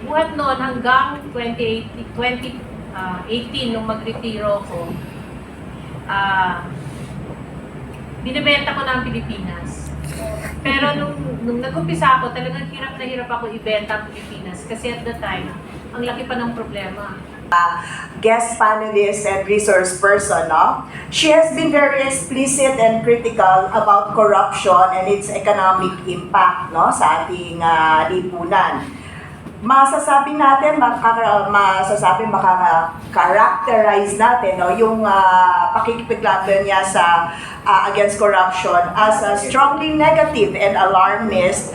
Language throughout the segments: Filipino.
buhat noon hanggang 2018 nung magretiro ko, binibenta ko na ang Pilipinas. Pero nung nag-umpisa ako, talagang hirap na hirap ako ibenta ang Pilipinas kasi at the time, ang laki pa ng problema. Guest panelist and resource person, no? She has been very explicit and critical about corruption and its economic impact, no, sa ating lipunan. Masasabi natin, makaka-characterize natin, no, yung pakikipaglaban niya sa against corruption as strongly negative and alarmist,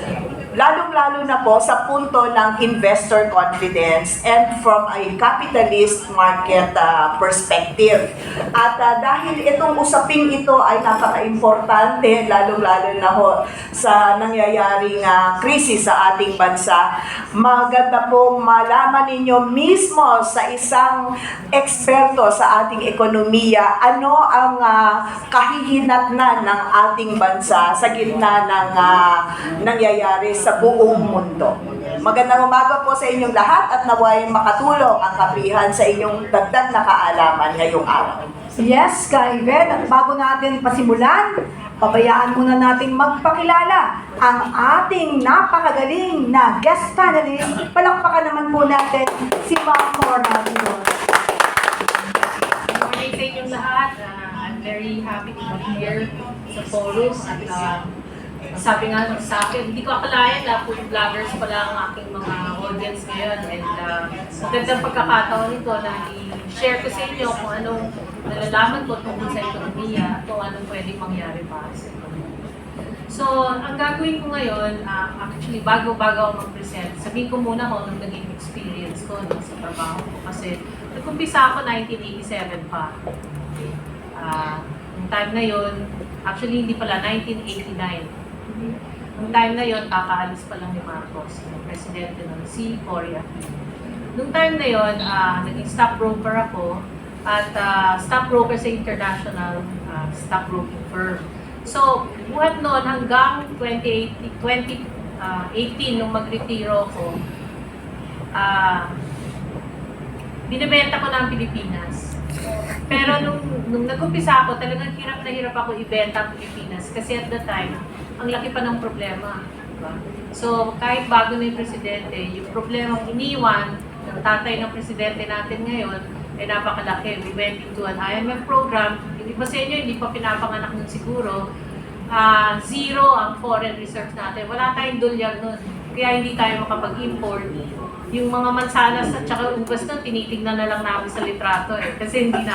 lalong-lalo na po sa punto ng investor confidence and from a capitalist market perspective. At dahil itong usaping ito ay napaka-importante, lalong-lalo na ho sa nangyayaring krisis sa ating bansa, maganda pong malaman ninyo mismo sa isang eksperto sa ating ekonomiya ano ang kahihinatnan ng ating bansa sa gitna ng nangyayari sa buong mundo. Magandang umaga po sa inyong lahat at naway makatulong ang kapihan sa inyong dagdag na kaalaman ngayong araw. Yes, Ka-Yvette, at bago natin pasimulan, pabayaan muna natin magpakilala ang ating napakagaling na guest panelist. Palakpakan naman po natin si Ma'am Nora Dion. Good morning sa inyong lahat. I'm very happy to be here sa Chorus at sabi nga sa akin, hindi ko akalain na food vloggers pala ang aking mga audience ngayon and magandang pagkakataon nito na i-share ko sa inyo kung anong nalalaman ko tungkol sa ekonomiya at kung anong pwedeng mangyari para sa ekonomiya. So, ang gagawin ko ngayon, actually bago ako mag-present, sabihin ko muna kung anong naging experience ko sa trabaho ko kasi nag-umpisa ako 1987 pa. Yung time na yun, actually hindi pala, 1989. Noong time na yon, kakaalis pa lang ni Marcos, yung presidente ng si Cory Aquino. Noong time na yon, naging stockbroker ako at stockbroker sa international stockbroking firm. So, buhat noon hanggang 2018 nung magretiro ko, binibenta ko na ang Pilipinas. Pero nung nag-umpisa ako, talagang hirap na hirap ako ibenta ang Pilipinas kasi at the time, ang laki pa ng problema. Diba? So, kahit bago na yung presidente, yung problemang iniwan ng tatay ng presidente natin ngayon ay napakalaki. We went into an IMF program. Yung iba sa inyo, hindi pa pinapanganak nun siguro. Zero ang foreign reserves natin. Wala tayong dolyar nun. Kaya hindi tayo makapag-import. Yung mga mansanas at saka ubas nun, tinitignan na lang namin sa litrato eh. Kasi hindi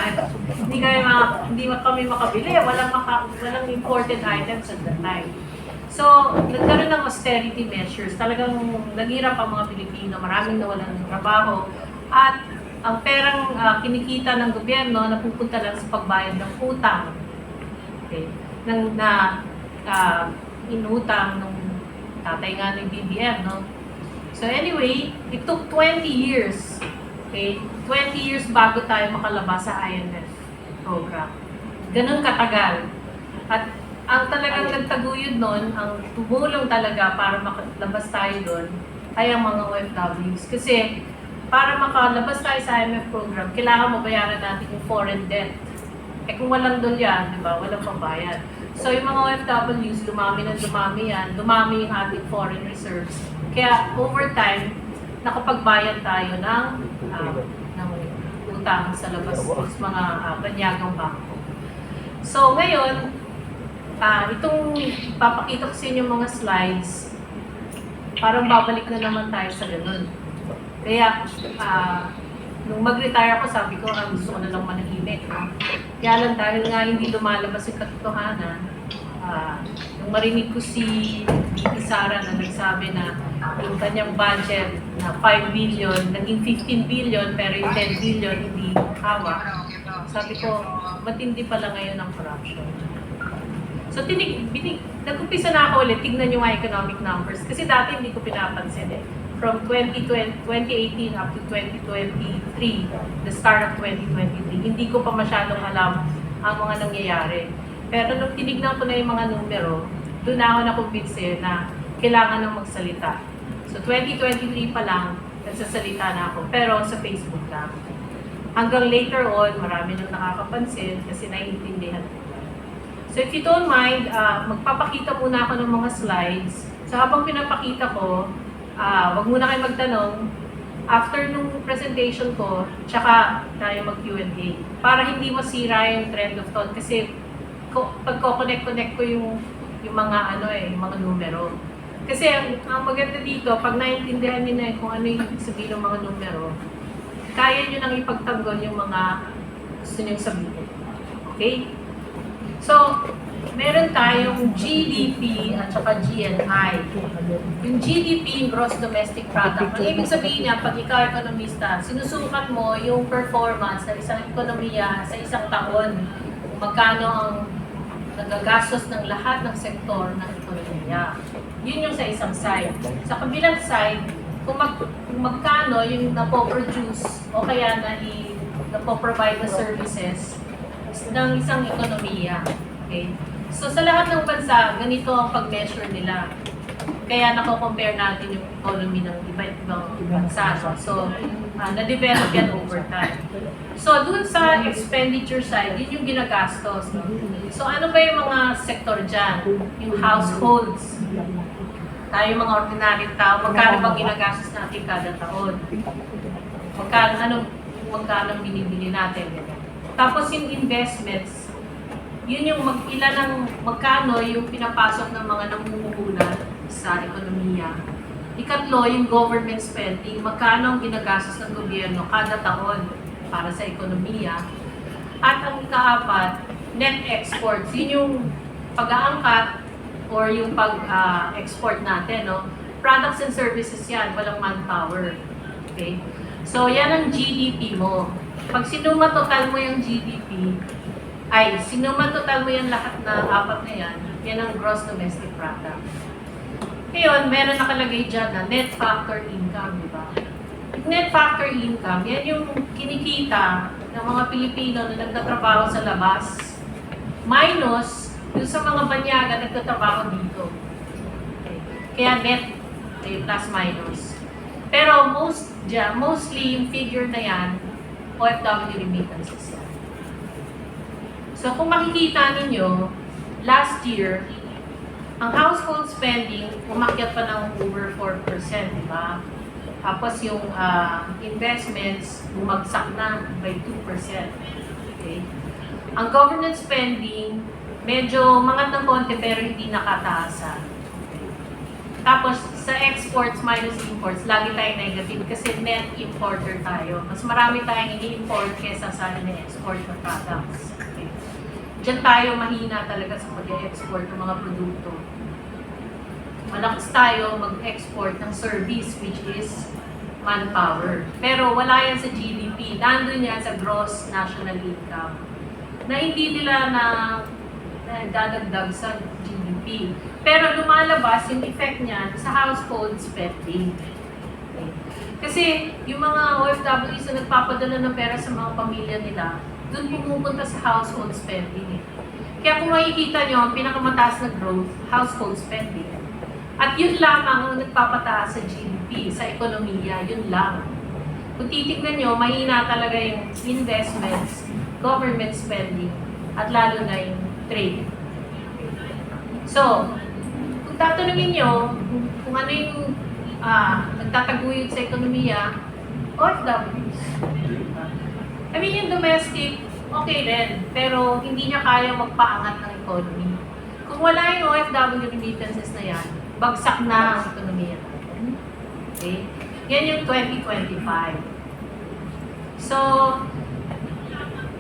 kami makabili. Walang imported items at that time. So, nagkaroon ng austerity measures. Talagang naghirap ang mga Pilipino. Maraming nawalan ng trabaho. At ang perang kinikita ng gobyerno napupunta lang sa pagbayad ng utang. Okay. Inutang nung tatay nga ng BBM, no? So anyway, it took 20 years. Okay? 20 years bago tayo makalabas sa IMF program. Ganun katagal. At ang talagang nagtaguyod nun, ang tumulong talaga para makalabas tayo doon ay ang mga OFWs. Kasi para makalabas tayo sa IMF program, kailangan mabayaran natin yung foreign debt. Eh kung walang dolyar, di ba, walang pambayad. So yung mga OFWs, dumami yan, dumami yung ating foreign reserves. Kaya over time, nakapagbayad tayo ng utang sa labas sa mga banyagang bangko. So ngayon, itong papakita ko sa inyo mga slides, parang babalik na naman tayo sa ganun. Kaya, nung mag-retire ako, sabi ko, gusto ko na lang manahimik. No? Kaya lang dahil nga hindi lumalabas yung katotohanan, nung marinig ko si VP Sara na nagsabi na yung kanyang budget na 5 billion, naging 15 billion, pero yung 10 billion hindi hawak. Sabi ko, matindi pala ngayon ang corruption. So, nag-umpisa na ako ulit, tignan yung economic numbers. Kasi dati hindi ko pinapansin eh. From 2018 up to 2023, the start of 2023, hindi ko pa masyadong alam ang mga nangyayari. Pero nung tinignan ko na yung mga numero, doon ako na-convince na kailangan ng magsalita. So 2023 pa lang, nagsasalita na ako, pero sa Facebook lang. Hanggang later on, marami nang nakakapansin kasi naiintindihan ko. So if you don't mind, magpapakita muna ako ng mga slides. So habang pinapakita ko, wag muna kayo magtanong. After nung presentation ko, tsaka tayo mag-Q&A. Para hindi masira yung trend of thought. Kasi pagko-connect ko yung mga yung mga numero. Kasi ang maganda dito, pag naiintindihan niyo na kung ano yung sabihin ng mga numero, kaya nyo nang ipagtanggol yung mga gusto nyo sabihin. Okay? So, meron tayong GDP at saka GNI. Yung GDP, yung Gross Domestic Product, ang ibig sabihin niya, pag ikaw ekonomista, sinusukat mo yung performance ng isang ekonomiya sa isang taon. Kung magkano ang nagagastos ng lahat ng sektor ng ekonomiya. Yun yung sa isang side. Sa kabilang side, kung magkano yung napoproduce o kaya napoprovide na services ng isang ekonomiya. Okay? So sa lahat ng bansa, ganito ang pag-measure nila. Kaya nako-compare natin yung economy ng iba't ibang bansa. So, na-develop yan over time. So, dun sa expenditure side, yun yung ginagastos. No? So, ano ba yung mga sektor dyan? Yung households. Tayo mga ordinary tao, magkano bang ginagastos natin kada taon? Magkano binibili natin? Tapos yung investments, yun yung magkano yung pinapasok ng mga namumuhunan sa ekonomiya. Ikatlo, yung government spending, magkano ang ginagastos ng gobyerno kada taon para sa ekonomiya. At ang ikaapat, net exports, yun yung pag-aangkat or yung pag-export natin. No? Products and services yan, walang manpower. Okay? So, yan ang GDP mo. Pag sinuma total mo yung GDP, sinuma total mo yan lahat na apat na yan ang gross domestic product. Ngayon, meron nakalagay dyan na net factor income, di ba? Net factor income, yan yung kinikita ng mga Pilipino na nagtatrabaho sa labas, minus yung sa mga banyaga nagtatrabaho dito. Okay. Kaya net, plus minus. Pero mostly yung figure na yan, OFW remittances yan. So kung makikita ninyo, last year, ang household spending, umakyat pa ng over 4%, di ba? Tapos yung investments, bumagsak na by 2%. Okay? Ang government spending, medyo mangat ng konti pero hindi nakataasan. Okay? Tapos sa exports minus imports, lagi tayong negative kasi net importer tayo. Mas marami tayong ini-import kesa sa ini-export na products. Okay? Diyan tayo mahina talaga sa pag-export ng mga produkto. Malakas tayo mag-export ng service which is manpower. Pero wala yan sa GDP. Nandun yan sa gross national income. Na hindi nila dadagdag sa GDP. Pero lumalabas yung effect niyan sa household spending. Okay. Kasi yung mga OFWs na nagpapadala ng pera sa mga pamilya nila, doon pumupunta sa household spending. Kaya kung makikita nyo, ang pinakamataas na growth, household spending. At yun lamang ang nagpapataas sa GDP, sa ekonomiya, yun lang. Kung titignan nyo, mahina talaga yung investments, government spending, at lalo na yung trade. So, kung tatanungin nyo kung ano yung nagtataguyod sa ekonomiya, OFWs. I mean, yung domestic, okay din, pero hindi niya kaya magpaangat ng economy. Kung wala yung OFW remittances na yan, bagsak na ang ekonomiya natin. Okay? Yan yung 2025. So,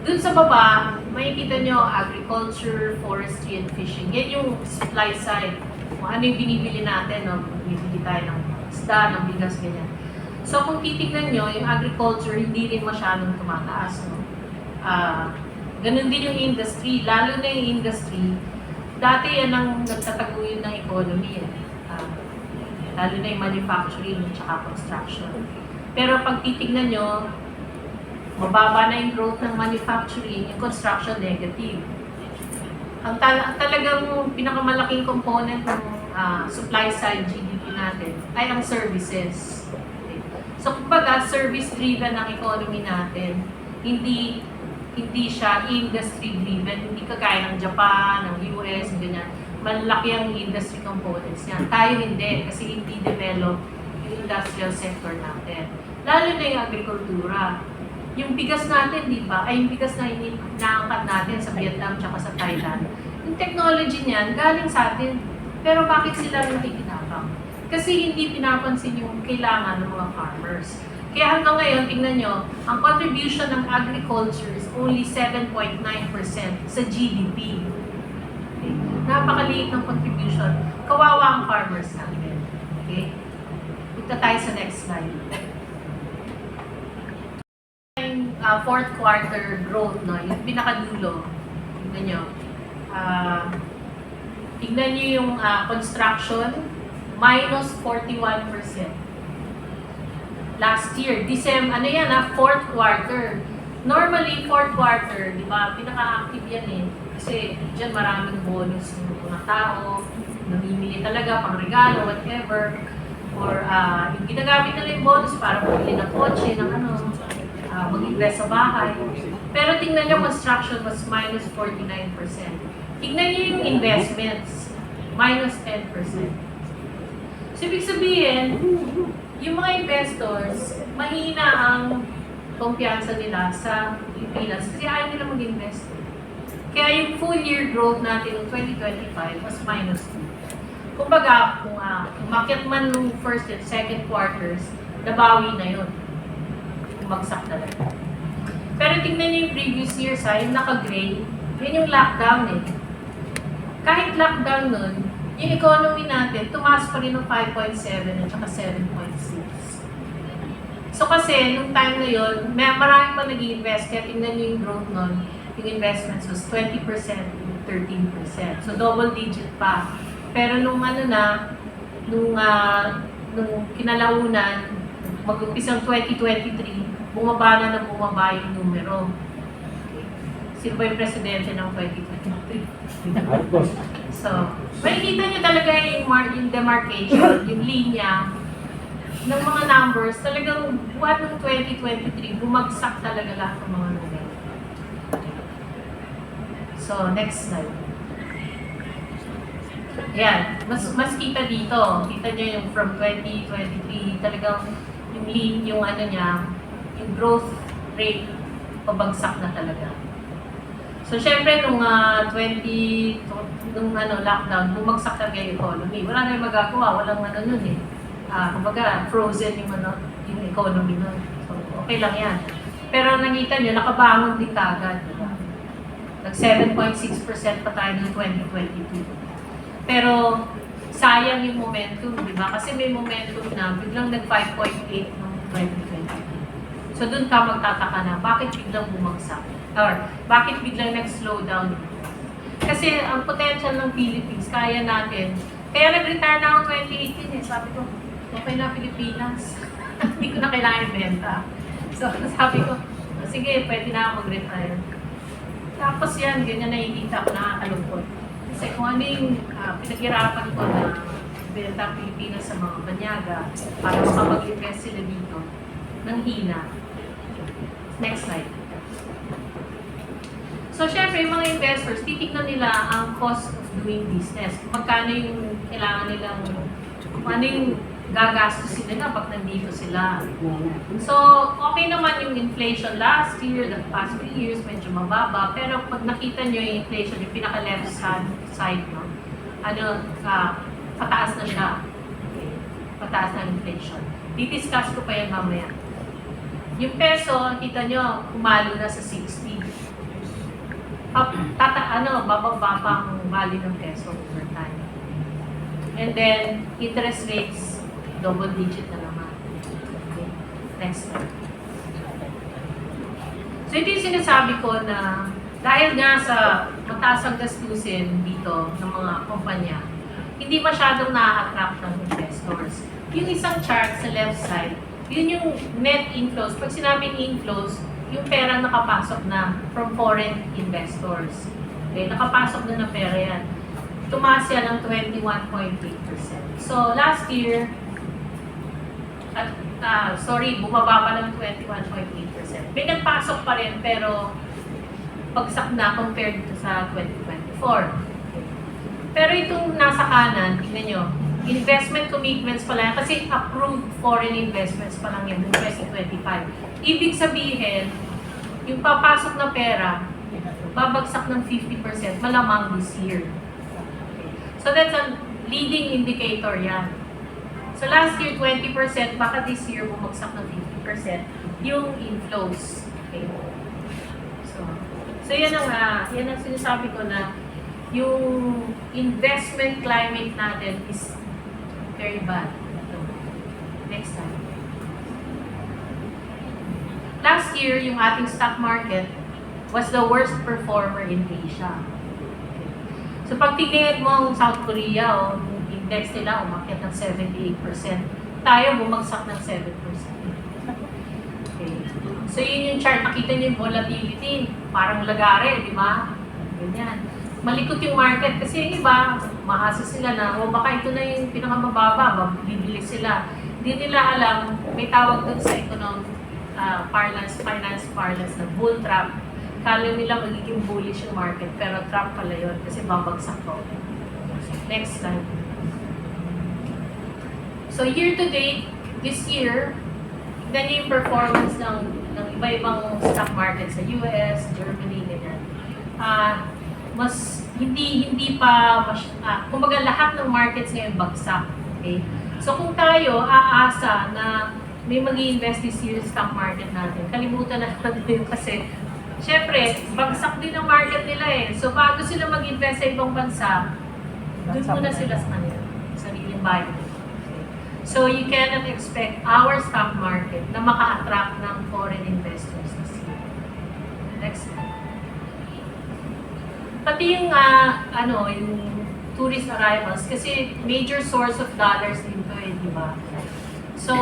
dun sa baba, makikita nyo agriculture, forestry, and fishing. Yan yung supply side. Kung ano yung binibili natin, no? Binibili tayo ng isda, ng bigas, ganyan. So, kung titignan nyo, yung agriculture, hindi rin masyadong tumataas. No? Ganun din yung industry. Lalo na yung industry, dati yan ang nagtataguyod ng economy. Lalo na yung manufacturing at construction. Pero pag titignan nyo, mababa na yung growth ng manufacturing, yung construction negative. Ang talagang pinakamalaking component ng supply side GDP natin ay ang services. Okay. So kumbaga, service-driven ang economy natin. Hindi siya industry-driven, hindi kagaya ng Japan, ng US, ganyan. Malaki ang industry components niyan. Tayo hindi, kasi hindi develop yung industrial sector natin. Lalo na yung agrikultura. Yung bigas natin, di ba? Ay, yung bigas na inaangkat natin sa Vietnam tsaka sa Thailand. Yung technology niyan, galing sa atin. Pero bakit sila nakikinabang? Kasi hindi pinapansin yung kailangan ng mga farmers. Kaya hanggang ngayon, tingnan nyo, ang contribution ng agriculture is only 7.9% sa GDP. Okay? Napakaliit ng contribution. Kawawa ang farmers natin. Okay? Punta tayo sa next slide. Yung fourth quarter growth, no? Yung pinakadulo. Tingnan nyo. Tingnan nyo yung construction, minus 41%. Last year, fourth quarter. Normally, fourth quarter, di ba, pinaka-active yan eh. Kasi dyan maraming bonus ng mga tao, namimili talaga, pang regalo, whatever. Or yung ginagamit nila yung bonus para bumili ng kotse, ng mag-invest sa bahay. Pero tingnan nyo, construction was minus 49%. Tingnan nyo yung investments, minus 10%. So, ibig sabihin, yung mga investors, mahina ang kumpiyansa nila sa Pilipinas kasi ayaw nila mag-invest. Kaya yung full year growth natin ng 2025 was minus 2. Kumbaga, kung umakyat man nung first and second quarters, nabawi na yun. Umagsak talaga. Pero tingnan niyo yung previous years, yung naka-gray, yun yung lockdown eh. Kahit lockdown nun, yung economy natin, tumaas pa rin ng 5.7 at saka 7.6. So kasi, nung time na yun, marami pa nag-i-invest, kaya tingnan nyo yung growth nun, yung investments was 20% to 13%. So double digit pa. Pero nung nung kinalaunan, mag-umpisang 2023, bumaba na yung numero. Sino ba yung presidente ng 2023? So, makikita nyo talaga yung demarcation, yung linya ng mga numbers, talagang buwan ng 2023, bumagsak talaga lahat ng mga numero. So, next slide. Ayan, mas kita dito. Kita nyo yung from 2023, talagang yung growth rate, pabagsak na talaga. So, syempre, nung lockdown, bumagsak talaga yung economy. Wala na yung magagawa, walang nun eh. Kumbaga, frozen yung economy nun. So, okay lang yan. Pero nakita nyo, nakabangon din kagad. Diba? Nag 7.6% pa tayo noong 2022. Pero, sayang yung momentum, di ba? Kasi may momentum na biglang nag 5.8 noong 2022. So, dun ka magtataka na, bakit biglang bumagsak? Or, bakit biglang nag-slow down? Kasi ang potential ng Philippines, kaya natin. Kaya nag-retire na ako 2018 eh. Sabi ko, okay na Pilipinas. Hindi ko na kailangan ibenta. So, sabi ko, sige, pwede na ako mag-retire. Tapos yan, ganyan nakikita ko, nakakalungkot. Kasi kung ano yung pinaghirapan ko na benta ang Pilipinas sa mga banyaga para makapag-invest sila dito ng hina. Next slide. So, syempre, yung mga investors, titignan nila ang cost of doing business. Magkano yung kailangan nilang, kung ano yung gagastusin nila pag nandito sila. So, okay naman yung inflation last year, the past few years, medyo mababa. Pero pag nakita nyo yung inflation, yung pinaka-left side, no? Pataas na siya. Okay. Pataas na inflation. Di-discuss ko pa yan mamaya. Yung peso, kita nyo, umalo na sa 60. Bababa pa ang value ng peso over time. And then, interest rates, double digit na naman. Okay. Next slide. So, ito yung sinasabi ko na dahil nga sa mataas ang gastusin dito ng mga kumpanya, hindi masyadong na-attract ng investors. Yung isang chart sa left side, yun yung net inflows. Pag sinabing inflows, yung perang nakapasok na from foreign investors. Okay, nakapasok na ng pera yan. Tumaas yan ng 21.8%. So, last year, at bumaba pa ng 21.8%. May nagpasok pa rin, pero bagsak na compared to sa 2024. Pero itong nasa kanan, tingnan nyo, investment commitments pa lang, kasi approved foreign investments pa lang yan noong 2025. Ibig sabihin, yung papasok na pera, babagsak ng 50% malamang this year. So that's a leading indicator yan. So last year, 20%, baka this year bumagsak ng 50% yung inflows. Okay. So yan ang sinasabi ko na yung investment climate natin is very bad. Next time. Last year, yung ating stock market was the worst performer in Asia. So pag tingnan mo ang South Korea, yung index nila umakyat ng 78%. Tayo bumagsak ng 7%. Okay. So yun yung chart, makita niyo yung volatility, parang lagare, di ba? Ganyan. Malikot yung market kasi yung iba, mahasa sila na, baka ito na yung pinakamababa, bibili sila. Hindi nila alam, may tawag dun sa finance parlance na bull trap. Kala nila magiging bullish yung market, pero trap pala yun kasi babagsak ko. Next slide. So year to date, this year, ganyan yung performance ng iba-ibang stock market sa US, Germany, ganyan. Mas hindi pa kumbaga lahat ng markets ngayon bagsak. Okay? So kung tayo aasa na may mag-i-invest this year sa stock market natin, kalimutan na natin yun kasi syempre, bagsak din ang market nila eh. So bago sila mag-invest sa ibang bansa, doon muna sila sa kanila, sariling bayan. So you cannot expect our stock market na maka-attract ng foreign investors this year. Next slide. Pati yung yung tourist arrivals kasi major source of dollars din to eh, di ba? So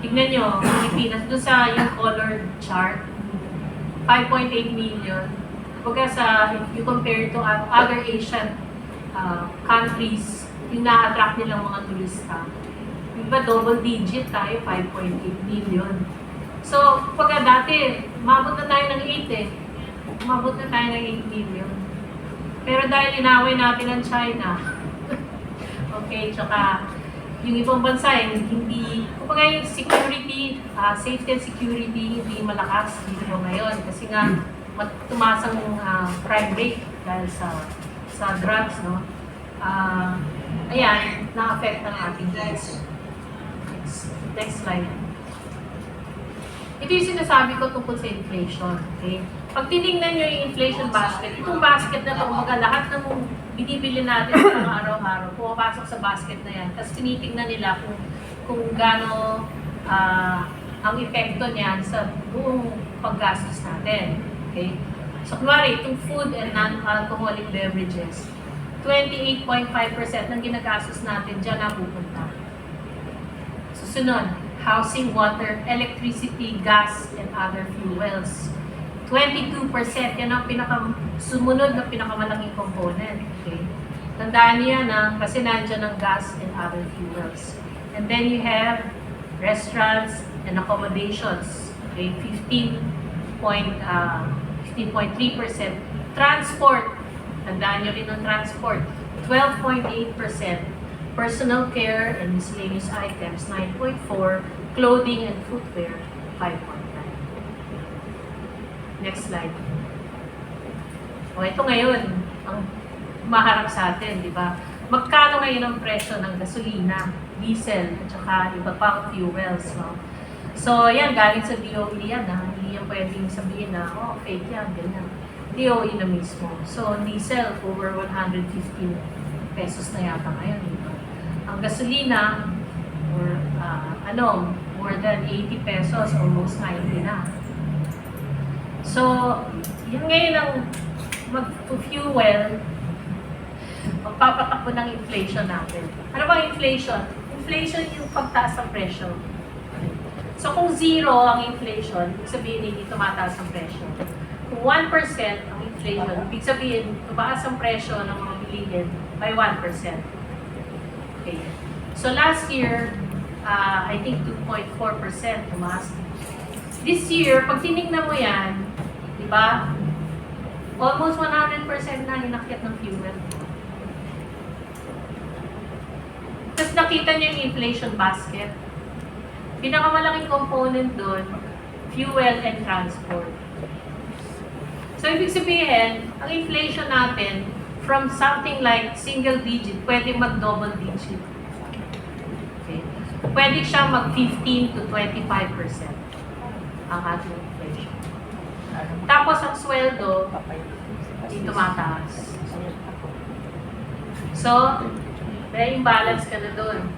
tignan nyo, Pilipinas, doon sa yung colored chart, 5.8 million. Pagka if you compare to other Asian countries, yung na-attract nilang mga turista. Diba double digit tayo, 5.8 million. So, pagka dati, umabot na tayo ng 8 eh. Umabot na tayo ng 8 million. Pero dahil inaway natin ang China, okay, tsaka yung ibang bansa hindi, kumbaga yung security, safety and security, hindi malakas dito ngayon. Kasi nga, tumaas ang crime rate dahil sa drugs, no? Ayan, na-affect ang ating business. Next slide. Ito yung sinasabi ko tungkol sa inflation. Okay? Pag tinignan nyo yung inflation basket, itong basket na ito, kumbaga lahat ng binibili natin sa araw-araw, pumapasok sa basket na yan. Tapos tinitignan nila kung gaano ang epekto niyan sa buong paggastos natin. Okay? So, kunwari, itong food and non-alcoholic beverages, 28.5% ng ginagastos natin dyan napupunta. Susunod, housing, water, electricity, gas, and other fuels. 22%, yan ang sumunod na pinakamalaking component. Okay? Tandaan niyo yan kasi nandiyan ang gas and other fuels. And then you have restaurants and accommodations. Okay? 15.3%. Transport, tandaan nyo rin ang transport, 12.8%. Personal care and miscellaneous items, 9.4%. Clothing and footwear, 5.9%. Next slide. O, ito ngayon, ang maharap sa atin, di ba? Magkano ngayon ang presyo ng gasolina, diesel, at saka iba pang fuels, no? So, yan, galing sa DOE yan, hindi yan pwedeng sabihin na, fake yan, ganyan. DOE na mismo. So, diesel, over 115 pesos na yata ngayon. Diba? Ang gasolina, more than 80 pesos, almost 90 na. So, yan ngayon ang mag-fuel, magpapatakbo ng inflation natin. Ano ba inflation? Inflation yung pagtaas ng presyo. So, kung zero ang inflation, ibig sabihin hindi tumataas ang presyo. Kung 1% ang inflation, ibig sabihin, tumaas ang presyo ng mga bilihin by 1%. Okay. So last year, I think 2.4% tumaas. This year, pag tinignan mo yan, di ba? Almost 100% na inakyat ng fuel. Tapos nakita niyo yung inflation basket. Pinakamalaking component doon, fuel and transport. So, ibig sabihin, ang inflation natin, from something like single digit, pwede mag-double digit. Okay? Pwede siya mag-15 to 25% ang ating inflation. Tapos, ang sweldo, hindi tumataas. So, may imbalance ka na doon.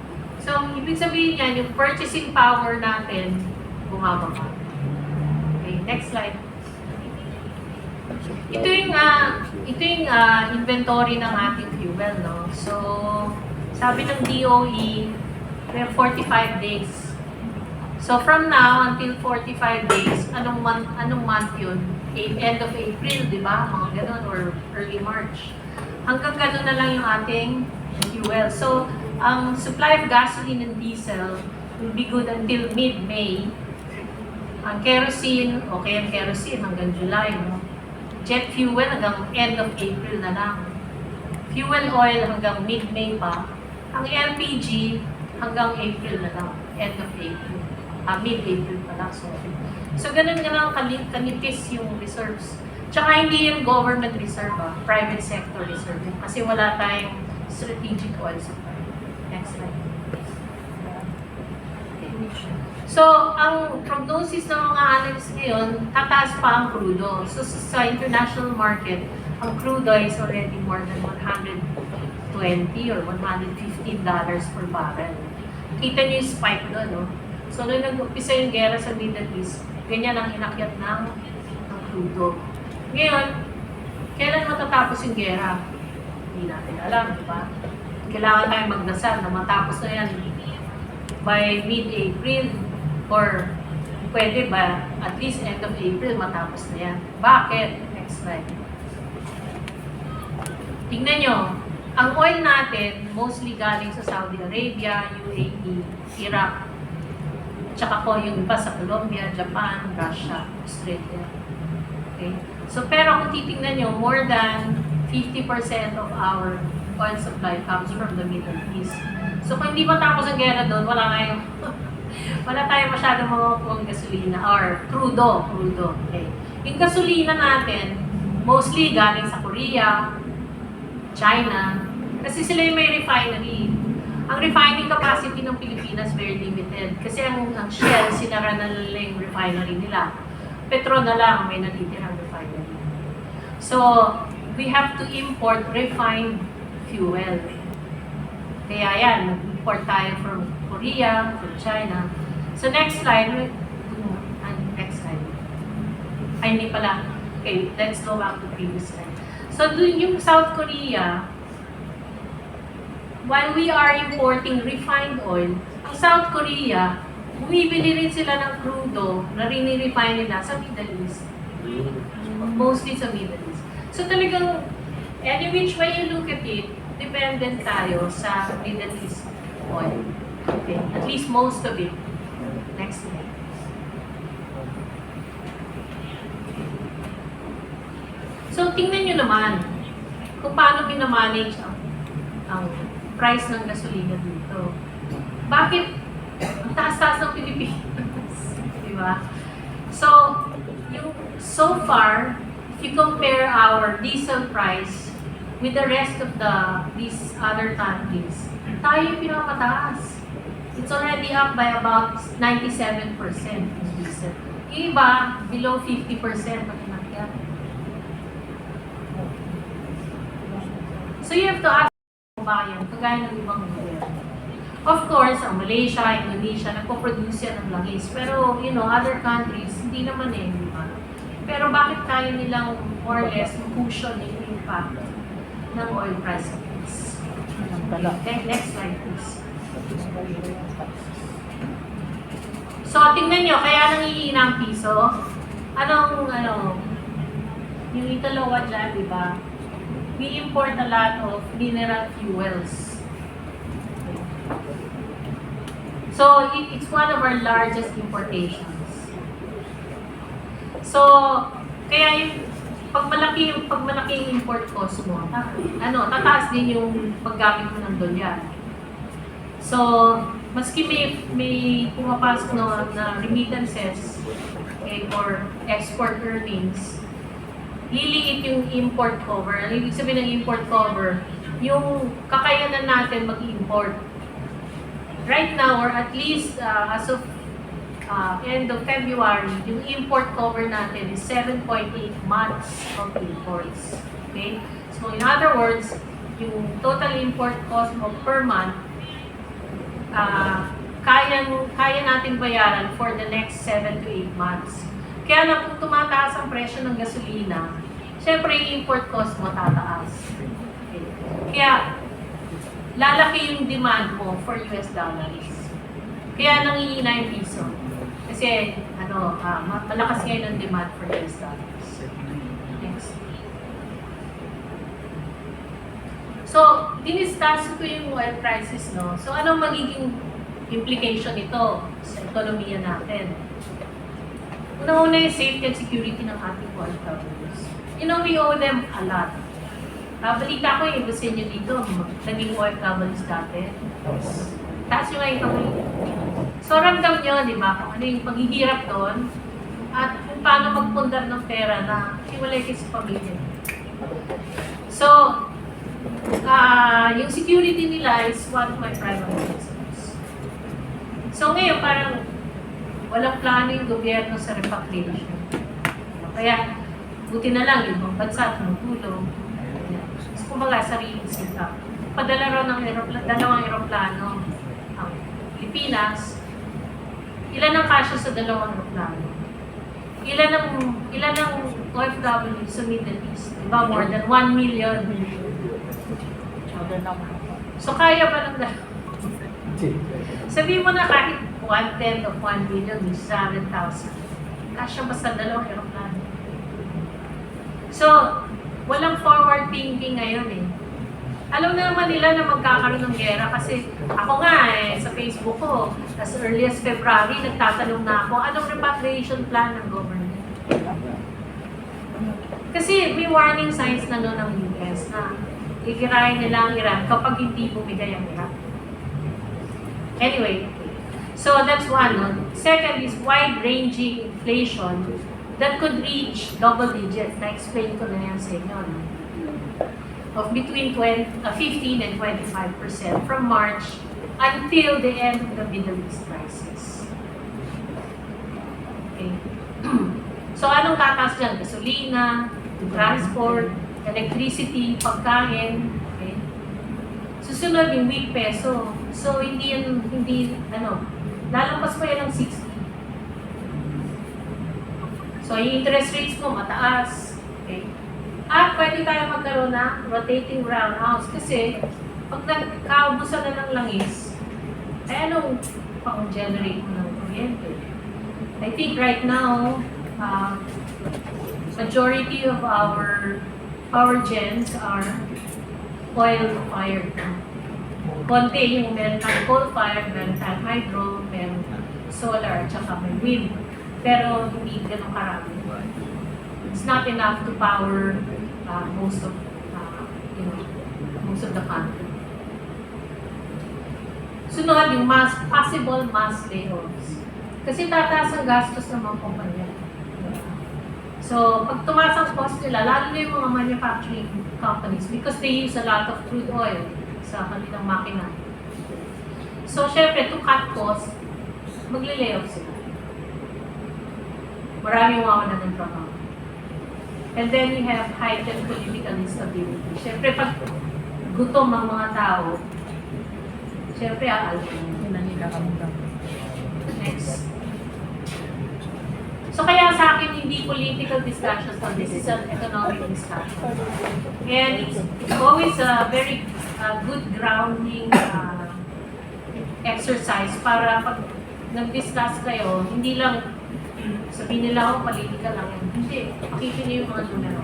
So, ibig sabihin yan, yung purchasing power natin, bumababa. Okay, next slide. Ito yung inventory ng ating fuel, no? So, sabi ng DOE, we have 45 days. So, from now until 45 days, anong month yun? End of April, di ba? Mga ganun, or early March. Hanggang ganun na lang yung ating fuel. So, ang supply of gasoline and diesel will be good until mid-May. Ang kerosene, okay ang kerosene hanggang July, no? Jet fuel hanggang end of April na lang. Fuel oil hanggang mid-May pa. Ang LPG hanggang April na lang. End of April. Mid-April pa lang. So ganun lang kanipis yung reserves. Tsaka hindi yung government reserve, private sector reserve. Kasi wala tayong strategic oil supply. Next slide. So, ang prognosis ng mga analysts ngayon, tataas pa ang crudo. So, sa international market, ang crudo is already more than $120 or $115 per barrel. Kita niyo yung spike doon, no? So, nung nag-umpisa yung gera sa Middle East, ganyan ang inakyat ng crudo. Ngayon, kailan matatapos yung gera? Hindi natin alam, di ba? Kailangan tayong magdasal na matapos na yan by mid-April or pwede ba at least end of April matapos na yan. Bakit? Next slide. Tingnan nyo, ang oil natin mostly galing sa Saudi Arabia, UAE, Iraq, tsaka po yung iba sa Colombia, Japan, Russia, Australia. Okay? So pero kung titingnan nyo, more than 50% of our oil supply comes from the Middle East. So kung hindi matapos ang gera doon, wala tayong masyadong mga gasolina or crudo. Okay. Yung gasolina natin, mostly galing sa Korea, China, kasi sila yung may refinery. Ang refining capacity ng Pilipinas very limited kasi ang Shell, sinara na nila yung refinery nila. Petro na lang may natitirang refinery. So, we have to import refined fuel. Kaya yan, nag-import tayo from Korea, from China. So next slide, next slide. Ay, hindi pala. Okay, let's go back to previous slide. So dun yung South Korea, while we are importing refined oil, ang South Korea, bumibili rin sila ng crudo na rini-refine nila sa Middle East. Mostly sa Middle East. So talagang, any which way you look at it, dependent tayo sa Middle East oil. Okay, at least most of it. Next slide. So, tingnan nyo naman kung paano minamanage ang price ng gasolina dito. Bakit ang taas-taas ng Pilipinas? Diba? So, so far, if you compare our diesel price with the rest of these other countries, tayo yung pinakamataas. It's already up by about 97% in diesel. Yung iba, below 50% ang inakyat. So you have to ask kung bayan, kagaya ng ibang gobyerno. Of course, ang Malaysia, Indonesia, nagpo-produce yan ng langis. Pero, other countries, hindi naman di ba? Pero bakit kaya nilang more or less cushion yung impact ng oil price increase? Okay, next slide please. So, tingnan nyo, kaya nangihina ang piso. Yung Italawa dyan, di ba? We import a lot of mineral fuels. So, it's one of our largest importations. So, kaya yung pag malaki yung import cost mo, tataas din yung paggamit mo ng dolyar. So, maski may pumapasok na remittances or export earnings, liliit yung import cover. Ano ibig sabihin ng import cover? Yung kakayanan natin mag-import. Right now, or at least as of end of February, yung import cover natin is 7.8 months of imports. Okay? So, in other words, yung total import cost mo per month, kaya natin bayaran for the next 7 to 8 months. Kaya na kung tumataas ang presyo ng gasolina, syempre yung import cost mo tataas. Okay. Kaya lalaki yung demand mo for US dollars. Kaya nangihina yung piso. Kasi malakas ngayon ang demand for US dollars. Next. So, diniscuss ko yung oil prices, no? So, anong magiging implication nito sa ekonomiya natin? Una-una yung safety and security ng ating oil companies. You know, we owe them a lot. Balita ko yung iba sa inyo dito, naging oil companies dati. Taas yung ngayon kami. So, ramdam nyo, di ba, kung ano yung paghihirap doon at kung paano magpundar ng pera na hiwalay kayo sa pamilya. So, yung security nila is one of my primary concerns. So, ngayon, parang walang plano yung gobyerno sa repatriation. Kaya, buti na lang yung mga bansa tumutulong. So, kumbaga, sariling sila. Padala raw ng dalawang aeroplano ang Pilipinas. Ilan ang kasya sa dalawang aeroplano? Ilan ang OFW sa Middle East? Diba? More than 1 million. So, kaya ba ng dalawa? Sabihin mo na kahit 1/10 of 1 million, which is 100,000. Kasya ba sa dalawang aeroplano? So, walang forward thinking ngayon eh. Alam na naman nila na magkakaroon ng gera kasi ako nga sa Facebook ko, as early as February, nagtatanong na ako, anong repatriation plan ng government? Kasi may warning signs na noon ng US na ikirahin nila ang Iran kapag hindi bumigay ang Iran. Anyway, so that's one. No? Second is wide-ranging inflation that could reach double digits. Na-explain ko na yan sa inyo. No? Of between 15 and 25% from March until the end of the Middle East crisis. Okay. So anong tataas dyan? Gasolina, transport, electricity, pagkain. Okay. Susunod yung weak peso. So lalampas pa yan ng 60. So yung interest rates mo mataas. Okay. At pwede tayo magkaroon ng rotating brownhouse kasi pag nagkaubusan na ng langis, ay anong pang-generate mo ng kuryente? I think right now, majority of our power gens are oil-fired. Konti yung meron tayong coal-fired, meron tayong hydro, meron solar, tsaka may wind. Pero hindi ganun karami. It's not enough to power most of the country. Sunod yung possible mass layoffs. Kasi tataas ang gastos ng mga kumpanya. So, pag tumaas ang cost nila, lalo na yung mga manufacturing companies because they use a lot of crude oil sa kanilang makina. So, syempre, to cut costs, magle-layoff sila. Maraming mawawalan ng trabaho. And then you have heightened political instability. Siyempre, pag gutom ang mga tao, siyempre, yun na nila kamukha. Next. So, kaya sa akin, hindi political discussion, so this is an economic discussion. And it's always a very good grounding exercise para pag nag-discuss kayo, hindi lang sabihin nila ako, politika lang yan. Hindi. Pakita niyo yung mga numero.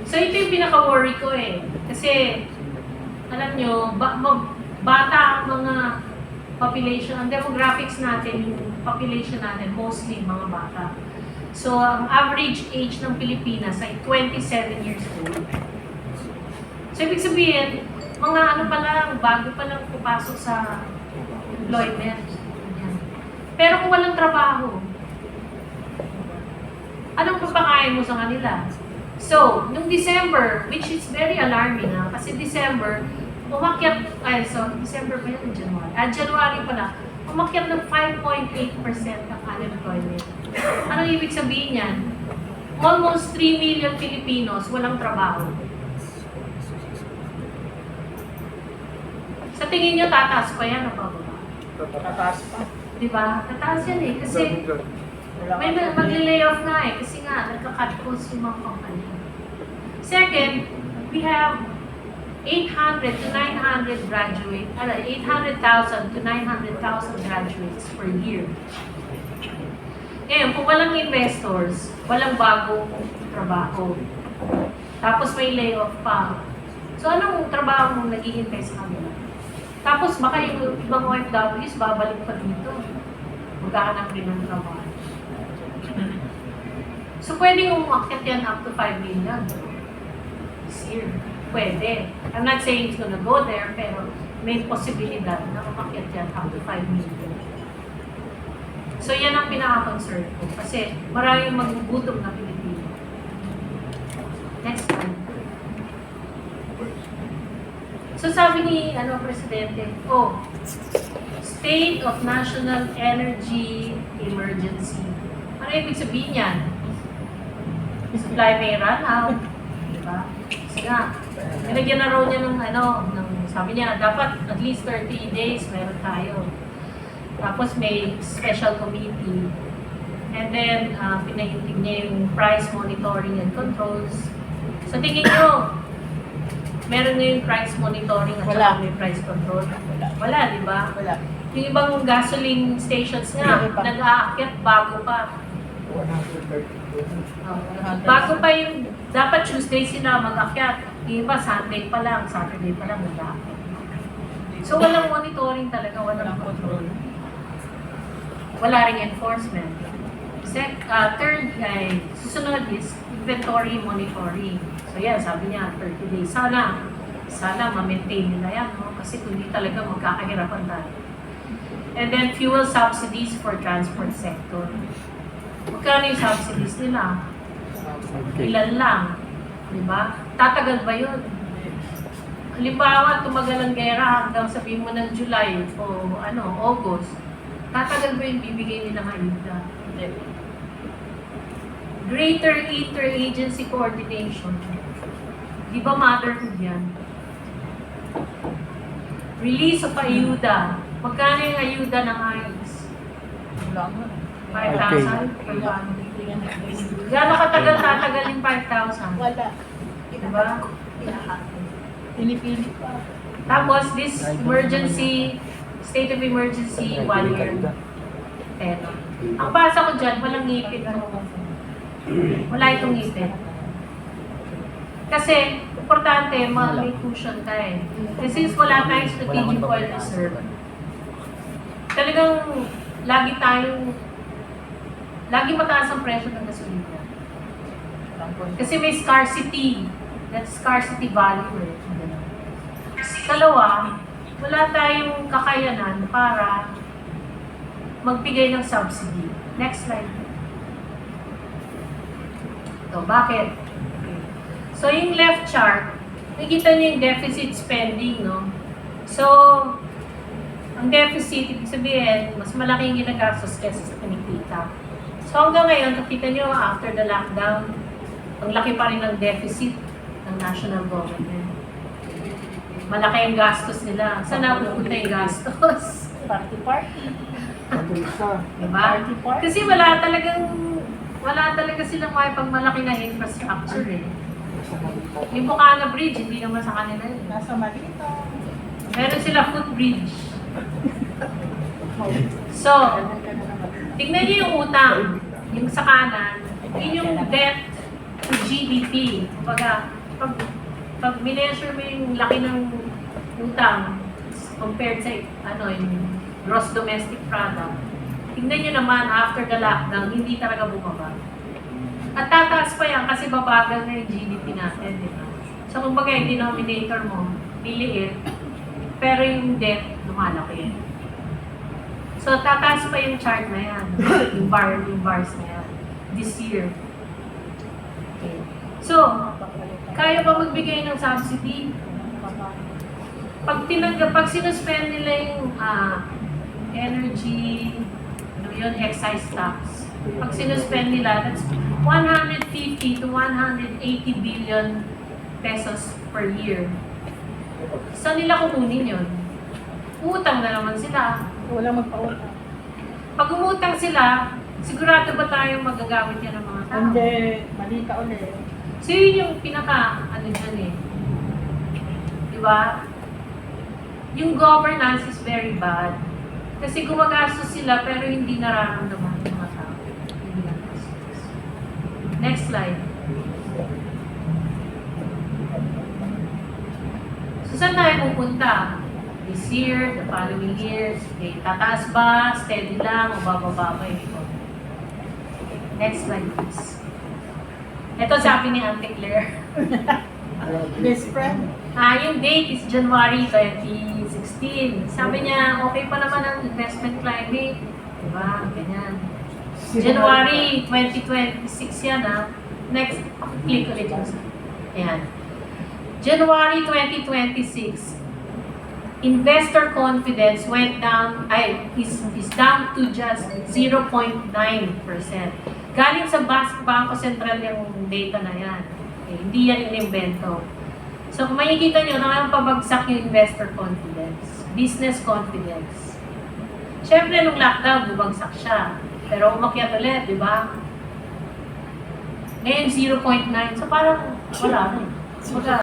So, ito yung pinaka-worry ko eh. Kasi, alam nyo, bata ang mga population, ang demographics natin, yung population natin, mostly mga bata. So, ang average age ng Pilipinas ay 27 years old. So, ibig sabihin, mga ano pa lang, bago pa lang pupasok sa employment. Yan. Pero kung walang trabaho, anong papakain mo sa kanila? So, nung December, which is very alarming kasi December, December pa yun, January pala, umakyat ng 5.8% ang unemployment. Anong ibig sabihin yan? Almost 3 million Filipinos walang trabaho. Sa tingin nyo, tataas pa yan o pababa? Tataas pa. Diba? Tataas yan eh. Kasi may magle-layoff na eh. Kasi nga, nagka-cut costs yung mga company. Second, we have 800 to 900 graduate, 800,000 to 900,000 graduates per year. Ngayon, kung walang investors, walang bagong trabaho. Tapos may layoff pa. So, anong trabaho mong nag-i-invest sa kanila? Tapos, baka yung ibang OFWs, babalik pa dito. Magkakanak rin ng trabaho. So, pwedeng umakyat yan up to 5 million this year. Pwede. I'm not saying it's gonna go there, pero may posibilidad na umakyat yan up to 5 million. So, yan ang pinaka-concern ko. Kasi maraming magugutom na Pilipino. Next slide. So, sabi ni Presidente, State of National Energy Emergency. Ano ibig sabihin yan? Supply may run out. Diba? Kasi nga, nilagyan na raw niya sabi niya, dapat at least 30 days meron tayo. Tapos may special committee. And then, pinahintig niya yung price monitoring and controls. So, tingin nyo, meron na yung price monitoring at saka may price control? Wala, di ba? Wala. Yung ibang gasoline stations nga, nag-aakyat bago pa. 130. Bago pa yung, dapat Tuesday sila mag-akyat. Yung iba, Sunday pa lang, Saturday pa lang nag-aakyat. So, walang monitoring talaga, walang control. Wala ring enforcement. Third, susunod is inventory monitoring. So, yan, sabi niya, 30 days. Sana ma-maintain nila yan, no? Kasi hindi talaga magkakahirapan tayo. And then, fuel subsidies for transport sector. Magkano yung subsidies nila? Ilan lang. Diba? Tatagal ba yun? Halimbawa, tumagal ang gera hanggang sabihin mo ng July o August. Tatagal ba yung bibigay nilang ayuda? Greater interagency coordination. Di ba motherhood yan? Release of ayuda. Magkano yung ayuda ng ICE? 5,000? Gano'ng katagal tatagal yung 5,000? Wala. Diba? Pinipili pa. Tapos, this emergency, state of emergency, 1 year. Pero, ang basa ko dyan, walang ngipin. Wala itong ngipin. Kasi, importante, may cushion ka eh. Kasi since wala tayong strategic oil reserve, talagang lagi mataas ang presyo ng gasolina. Kasi may scarcity. That's scarcity value eh. Dalawa, wala tayong kakayanan para magbigay ng subsidy. Next slide. So, bakit? Okay. So, yung left chart, nakikita niyo yung deficit spending, no? So, ang deficit, ibig sabihin, mas malaki yung ginagastos kaysa sa kinikita. So, hanggang ngayon, nakita niyo, after the lockdown, ang laki pa rin ng deficit ng national government. Malaki yung gastos nila. Saan napupunta yung gastos? Party. Diba? Kasi wala talaga silang pag malaki na infrastructure eh. Yung Bukana Bridge, hindi naman sa kanila yun. Nasa Malito. Meron sila footbridge. So, tignan niyo yung utang, yung sa kanan, yun yung debt to GDP. Pag mineasure mo yung laki ng utang, compared sa yung gross domestic product, tingnan nyo naman after the lockdown, hindi talaga bumaba. At tataas pa yan kasi babagal na yung GDP natin, di ba? So kumbaga yung denominator mo, liliit, pero yung debt, lumalaki. So tataas pa yung chart na yan, yung bars na yan, this year. Okay. So, kaya ba magbigay ng subsidy? Pag sinuspend nila yung energy, excise tax. Pag sinuspend nila, that's 150 to 180 billion pesos per year. Saan nila kukunin yun? Utang na naman sila. Walang magpautang. Pag umutang sila, sigurado ba tayong magagamit yan ng mga tao? Hindi, mali ka ulit. So yun yung dyan eh. Diba? Yung governance is very bad. Kasi gumagastos sila pero hindi nararamdaman ng mga tao. Hindi nagastos. Next slide. So saan tayo pupunta? This year, the following years, okay, tataas ba, steady lang, o bababa ba yung economy? Next slide please. Ito sabi ni Auntie Claire. Best friend. Yung date is January 2016. Sabi niya, okay pa naman ang investment climate. Diba? Ganyan. January 2026 yan Next, click ulit yung ayan. January 2026, investor confidence went down, is down to just 0.9%. Galing sa Bangko Sentral yung data na yan. Okay, hindi yan inimbento. So kung makikita nyo, nakang pabagsak yung investor confidence, business confidence. Siyempre, nung lockdown, bumagsak siya. Pero umakyat ulit, di ba? Ngayon, 0.9. So parang wala rin.